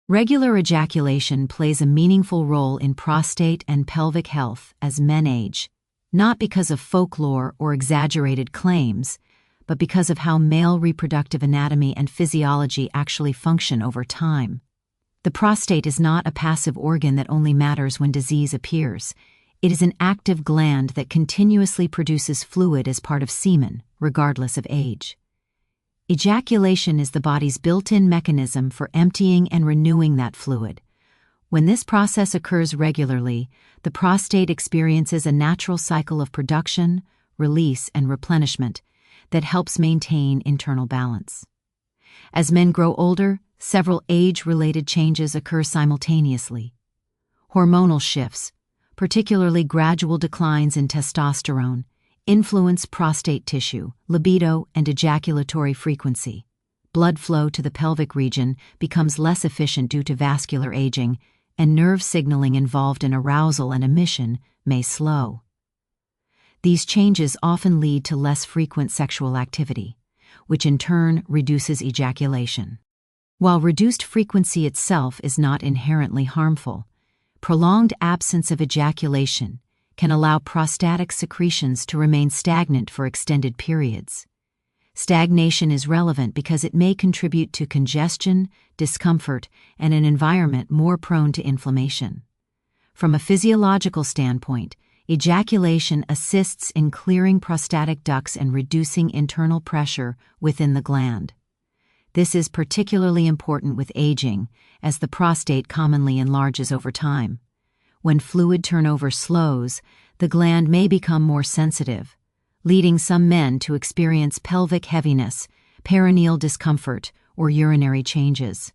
Regular ejaculation plays a meaningful role in prostate and pelvic health as men age, not because of folklore or exaggerated claims, but because of how male reproductive anatomy and physiology actually function over time. The prostate is not a passive organ that only matters when disease appears. It is an active gland that continuously produces fluid as part of semen, regardless of age. Ejaculation is the body's built-in mechanism for emptying and renewing that fluid. When this process occurs regularly, the prostate experiences a natural cycle of production, release, and replenishment that helps maintain internal balance. As men grow older, several age-related changes occur simultaneously. Hormonal shifts, particularly gradual declines in testosterone, influence prostate tissue, libido, and ejaculatory frequency. Blood flow to the pelvic region becomes less efficient due to vascular aging, and nerve signaling involved in arousal and emission may slow. These changes often lead to less frequent sexual activity, which in turn reduces ejaculation. While reduced frequency itself is not inherently harmful, prolonged absence of ejaculation can allow prostatic secretions to remain stagnant for extended periods. Stagnation is relevant because it may contribute to congestion, discomfort, and an environment more prone to inflammation. From a physiological standpoint, ejaculation assists in clearing prostatic ducts and reducing internal pressure within the gland. This is particularly important with aging, as the prostate commonly enlarges over time. When fluid turnover slows, the gland may become more sensitive, leading some men to experience pelvic heaviness, perineal discomfort, or urinary changes.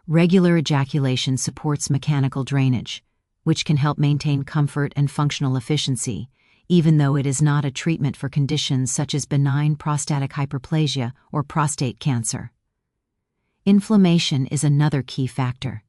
Regular ejaculation supports mechanical drainage, which can help maintain comfort and functional efficiency, even though it is not a treatment for conditions such as benign prostatic hyperplasia or prostate cancer. Inflammation is another key factor.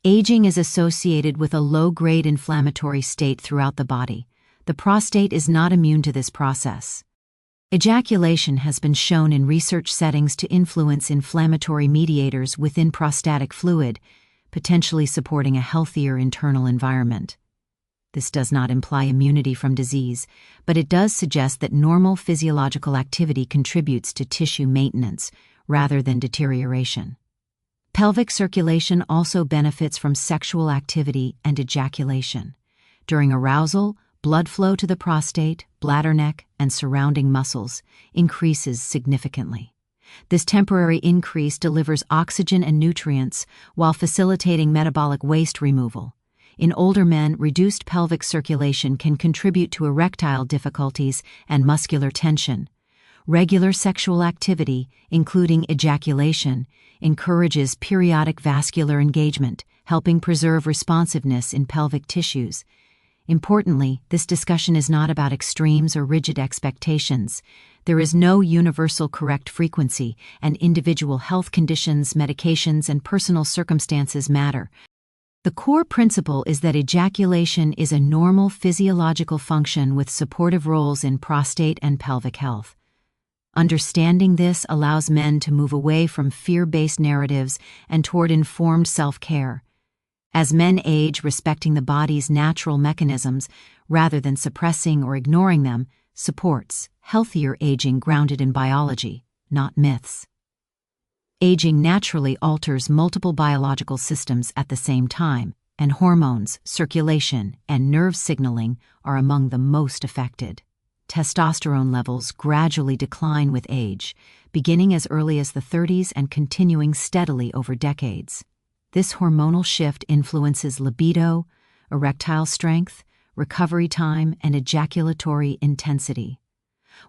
Aging is associated with a low-grade inflammatory state throughout the body. The prostate is not immune to this process. Ejaculation has been shown in research settings to influence inflammatory mediators within prostatic fluid, potentially supporting a healthier internal environment. This does not imply immunity from disease, but it does suggest that normal physiological activity contributes to tissue maintenance rather than deterioration. Pelvic circulation also benefits from sexual activity and ejaculation. During arousal, blood flow to the prostate, bladder neck, and surrounding muscles increases significantly. This temporary increase delivers oxygen and nutrients while facilitating metabolic waste removal. In older men, reduced pelvic circulation can contribute to erectile difficulties and muscular tension. Regular sexual activity, including ejaculation, encourages periodic vascular engagement, helping preserve responsiveness in pelvic tissues. Importantly, this discussion is not about extremes or rigid expectations. There is no universal correct frequency, and individual health conditions, medications, and personal circumstances matter. The core principle is that ejaculation is a normal physiological function with supportive roles in prostate and pelvic health. Understanding this allows men to move away from fear-based narratives and toward informed self-care. As men age, respecting the body's natural mechanisms rather than suppressing or ignoring them supports healthier aging grounded in biology, not myths. Aging naturally alters multiple biological systems at the same time, and hormones, circulation, and nerve signaling are among the most affected. Testosterone levels gradually decline with age, beginning as early as the 30s and continuing steadily over decades. This hormonal shift influences libido, erectile strength, recovery time, and ejaculatory intensity.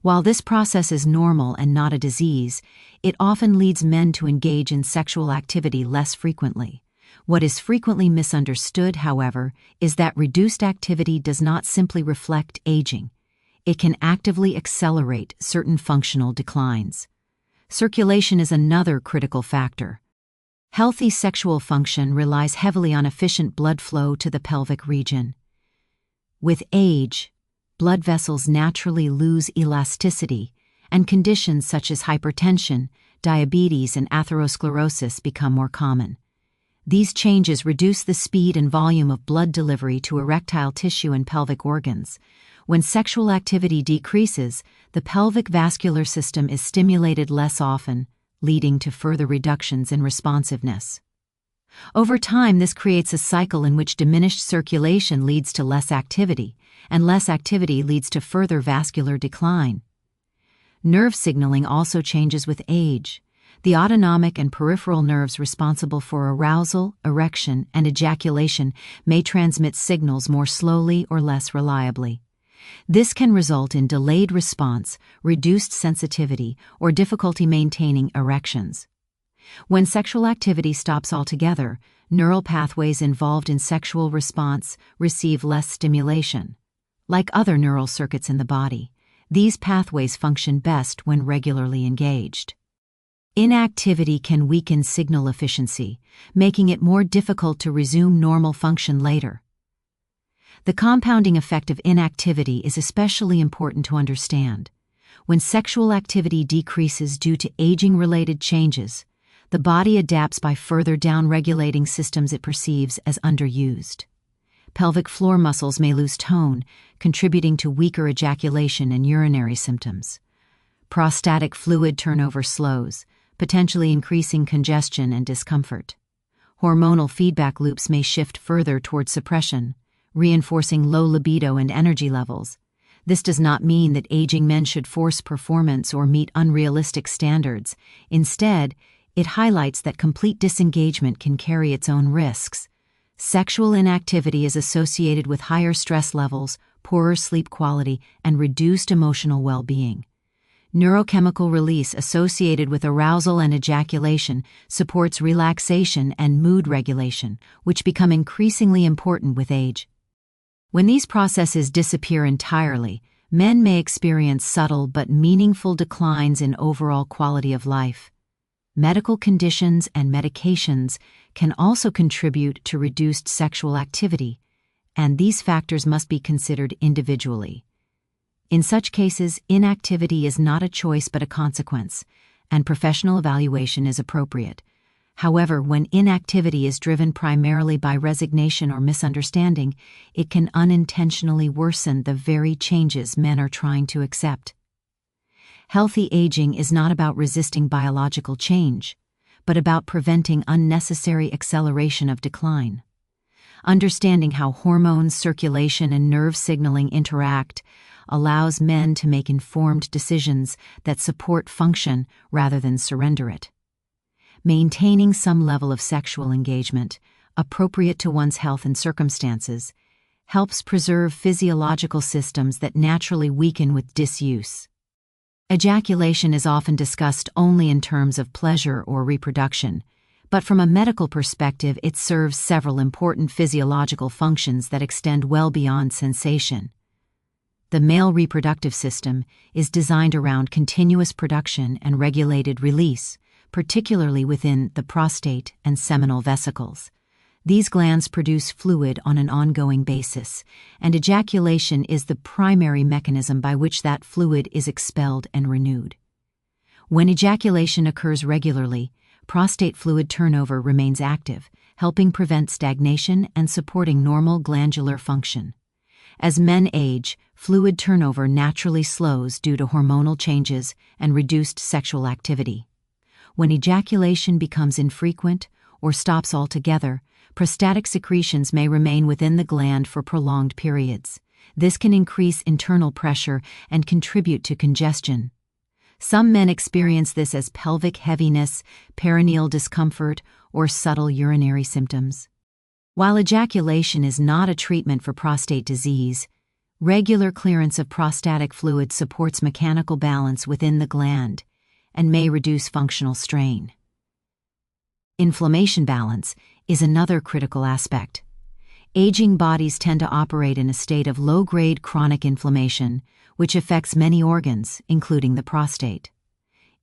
While this process is normal and not a disease, it often leads men to engage in sexual activity less frequently. What is frequently misunderstood, however, is that reduced activity does not simply reflect aging. It can actively accelerate certain functional declines. Circulation is another critical factor. Healthy sexual function relies heavily on efficient blood flow to the pelvic region. With age, blood vessels naturally lose elasticity, and conditions such as hypertension, diabetes, and atherosclerosis become more common. These changes reduce the speed and volume of blood delivery to erectile tissue and pelvic organs. When sexual activity decreases, the pelvic vascular system is stimulated less often, leading to further reductions in responsiveness. Over time, this creates a cycle in which diminished circulation leads to less activity, and less activity leads to further vascular decline. Nerve signaling also changes with age. The autonomic and peripheral nerves responsible for arousal, erection, and ejaculation may transmit signals more slowly or less reliably. This can result in delayed response, reduced sensitivity, or difficulty maintaining erections. When sexual activity stops altogether, neural pathways involved in sexual response receive less stimulation. Like other neural circuits in the body, these pathways function best when regularly engaged. Inactivity can weaken signal efficiency, making it more difficult to resume normal function later. The compounding effect of inactivity is especially important to understand. When sexual activity decreases due to aging-related changes, the body adapts by further down-regulating systems it perceives as underused. Pelvic floor muscles may lose tone, contributing to weaker ejaculation and urinary symptoms. Prostatic fluid turnover slows, potentially increasing congestion and discomfort. Hormonal feedback loops may shift further toward suppression, reinforcing low libido and energy levels. This does not mean that aging men should force performance or meet unrealistic standards. Instead, it highlights that complete disengagement can carry its own risks. Sexual inactivity is associated with higher stress levels, poorer sleep quality, and reduced emotional well-being. Neurochemical release associated with arousal and ejaculation supports relaxation and mood regulation, which become increasingly important with age. When these processes disappear entirely, men may experience subtle but meaningful declines in overall quality of life. Medical conditions and medications can also contribute to reduced sexual activity, and these factors must be considered individually. In such cases, inactivity is not a choice but a consequence, and professional evaluation is appropriate. However, when inactivity is driven primarily by resignation or misunderstanding, it can unintentionally worsen the very changes men are trying to accept. Healthy aging is not about resisting biological change, but about preventing unnecessary acceleration of decline. Understanding how hormones, circulation, and nerve signaling interact allows men to make informed decisions that support function rather than surrender it. Maintaining some level of sexual engagement, appropriate to one's health and circumstances, helps preserve physiological systems that naturally weaken with disuse. Ejaculation is often discussed only in terms of pleasure or reproduction, but from a medical perspective it serves several important physiological functions that extend well beyond sensation. The male reproductive system is designed around continuous production and regulated release, particularly within the prostate and seminal vesicles. These glands produce fluid on an ongoing basis, and ejaculation is the primary mechanism by which that fluid is expelled and renewed. When ejaculation occurs regularly, prostate fluid turnover remains active, helping prevent stagnation and supporting normal glandular function. As men age, fluid turnover naturally slows due to hormonal changes and reduced sexual activity. When ejaculation becomes infrequent or stops altogether, prostatic secretions may remain within the gland for prolonged periods. This can increase internal pressure and contribute to congestion. Some men experience this as pelvic heaviness, perineal discomfort, or subtle urinary symptoms. While ejaculation is not a treatment for prostate disease, regular clearance of prostatic fluid supports mechanical balance within the gland and may reduce functional strain. Inflammation balance is another critical aspect. Aging bodies tend to operate in a state of low-grade chronic inflammation, which affects many organs, including the prostate.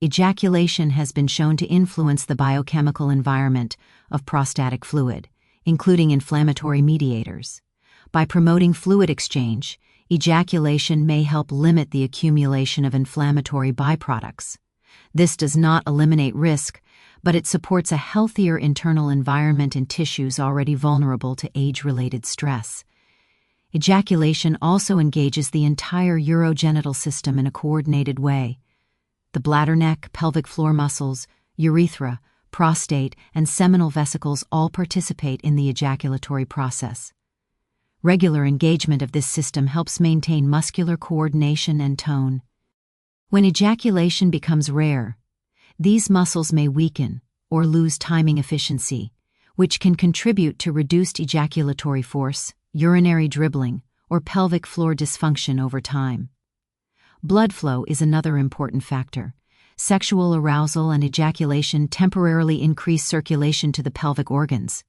Ejaculation has been shown to influence the biochemical environment of prostatic fluid, including inflammatory mediators. By promoting fluid exchange, ejaculation may help limit the accumulation of inflammatory byproducts. This does not eliminate risk, but it supports a healthier internal environment in tissues already vulnerable to age-related stress. Ejaculation also engages the entire urogenital system in a coordinated way. The bladder neck, pelvic floor muscles, urethra, prostate, and seminal vesicles all participate in the ejaculatory process. Regular engagement of this system helps maintain muscular coordination and tone. When ejaculation becomes rare, these muscles may weaken or lose timing efficiency, which can contribute to reduced ejaculatory force, urinary dribbling, or pelvic floor dysfunction over time. Blood flow is another important factor. Sexual arousal and ejaculation temporarily increase circulation to the pelvic organs.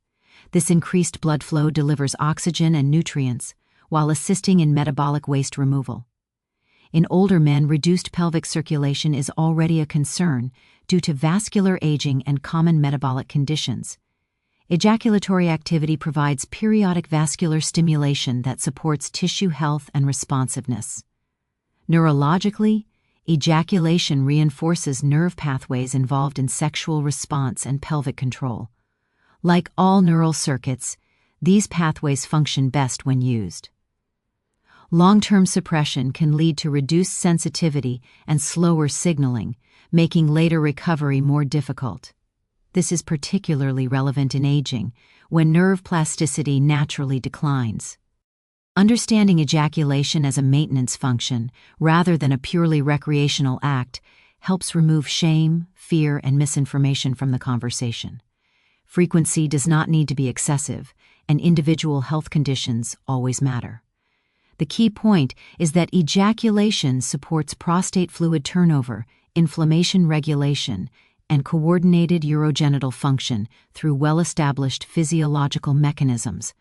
This increased blood flow delivers oxygen and nutrients, while assisting in metabolic waste removal. In older men, reduced pelvic circulation is already a concern due to vascular aging and common metabolic conditions. Ejaculatory activity provides periodic vascular stimulation that supports tissue health and responsiveness. Neurologically, ejaculation reinforces nerve pathways involved in sexual response and pelvic control. Like all neural circuits, these pathways function best when used. Long-term suppression can lead to reduced sensitivity and slower signaling, making later recovery more difficult. This is particularly relevant in aging, when nerve plasticity naturally declines. Understanding ejaculation as a maintenance function, rather than a purely recreational act, helps remove shame, fear, and misinformation from the conversation. Frequency does not need to be excessive, and individual health conditions always matter. The key point is that ejaculation supports prostate fluid turnover, inflammation regulation, and coordinated urogenital function through well-established physiological mechanisms.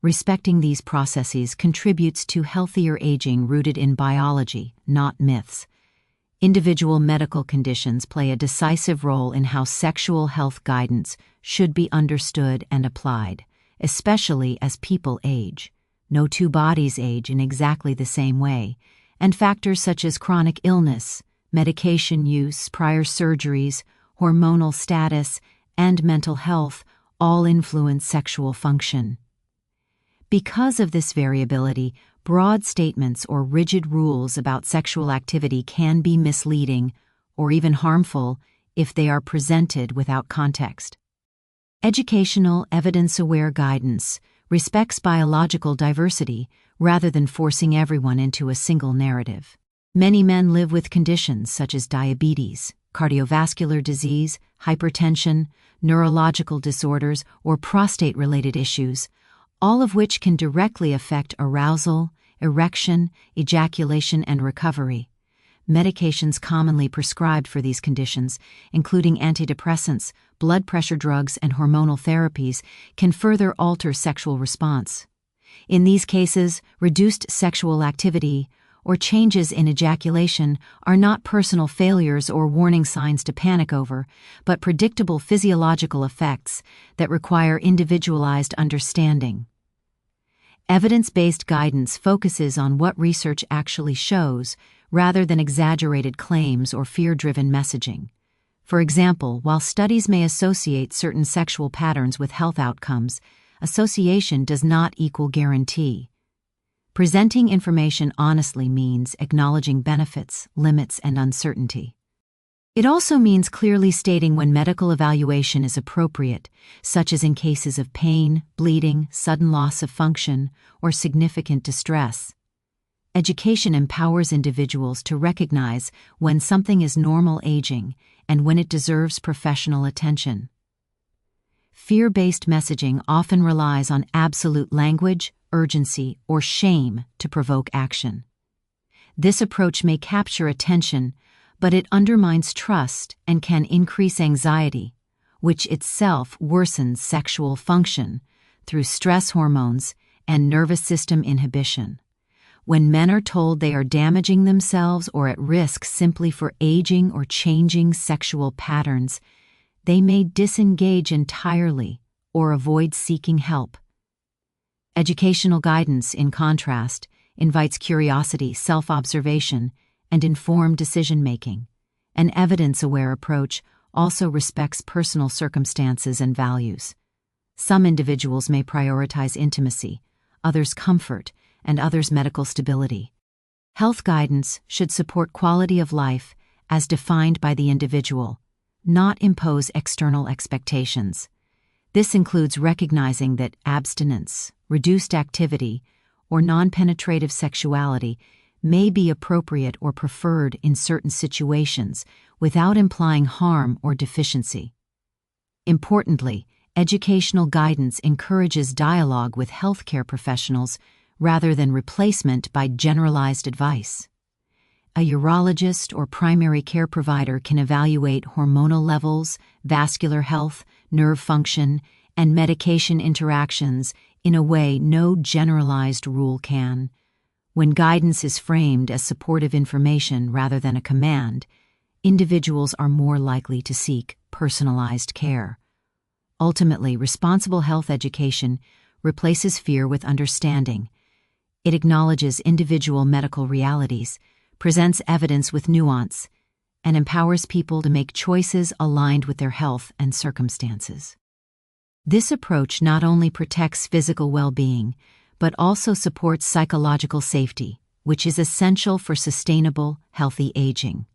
Respecting these processes contributes to healthier aging rooted in biology, not myths. Individual medical conditions play a decisive role in how sexual health guidance should be understood and applied, especially as people age. No two bodies age in exactly the same way, and factors such as chronic illness, medication use, prior surgeries, hormonal status, and mental health all influence sexual function. Because of this variability, broad statements or rigid rules about sexual activity can be misleading or even harmful if they are presented without context. Educational, evidence-aware guidance respects biological diversity rather than forcing everyone into a single narrative. Many men live with conditions such as diabetes, cardiovascular disease, hypertension, neurological disorders, or prostate-related issues, all of which can directly affect arousal, erection, ejaculation, and recovery. Medications commonly prescribed for these conditions, including antidepressants, blood pressure drugs, and hormonal therapies, can further alter sexual response. In these cases, reduced sexual activity or changes in ejaculation are not personal failures or warning signs to panic over, but predictable physiological effects that require individualized understanding. Evidence-based guidance focuses on what research actually shows, rather than exaggerated claims or fear-driven messaging. For example, while studies may associate certain sexual patterns with health outcomes, association does not equal guarantee. Presenting information honestly means acknowledging benefits, limits, and uncertainty. It also means clearly stating when medical evaluation is appropriate, such as in cases of pain, bleeding, sudden loss of function, or significant distress. Education empowers individuals to recognize when something is normal aging and when it deserves professional attention. Fear-based messaging often relies on absolute language, urgency, or shame to provoke action. This approach may capture attention, but it undermines trust and can increase anxiety, which itself worsens sexual function through stress hormones and nervous system inhibition. When men are told they are damaging themselves or at risk simply for aging or changing sexual patterns, they may disengage entirely or avoid seeking help. Educational guidance, in contrast, invites curiosity, self-observation, and informed decision-making. An evidence-aware approach also respects personal circumstances and values. Some individuals may prioritize intimacy, others comfort, and others medical stability. Health guidance should support quality of life as defined by the individual, not impose external expectations. This includes recognizing that abstinence, reduced activity, or non-penetrative sexuality may be appropriate or preferred in certain situations without implying harm or deficiency. Importantly, educational guidance encourages dialogue with healthcare professionals rather than replacement by generalized advice. A urologist or primary care provider can evaluate hormonal levels, vascular health, nerve function, and medication interactions in a way no generalized rule can. When guidance is framed as supportive information rather than a command, individuals are more likely to seek personalized care. Ultimately, responsible health education replaces fear with understanding. It acknowledges individual medical realities, presents evidence with nuance, and empowers people to make choices aligned with their health and circumstances. This approach not only protects physical well-being, but also supports psychological safety, which is essential for sustainable, healthy aging.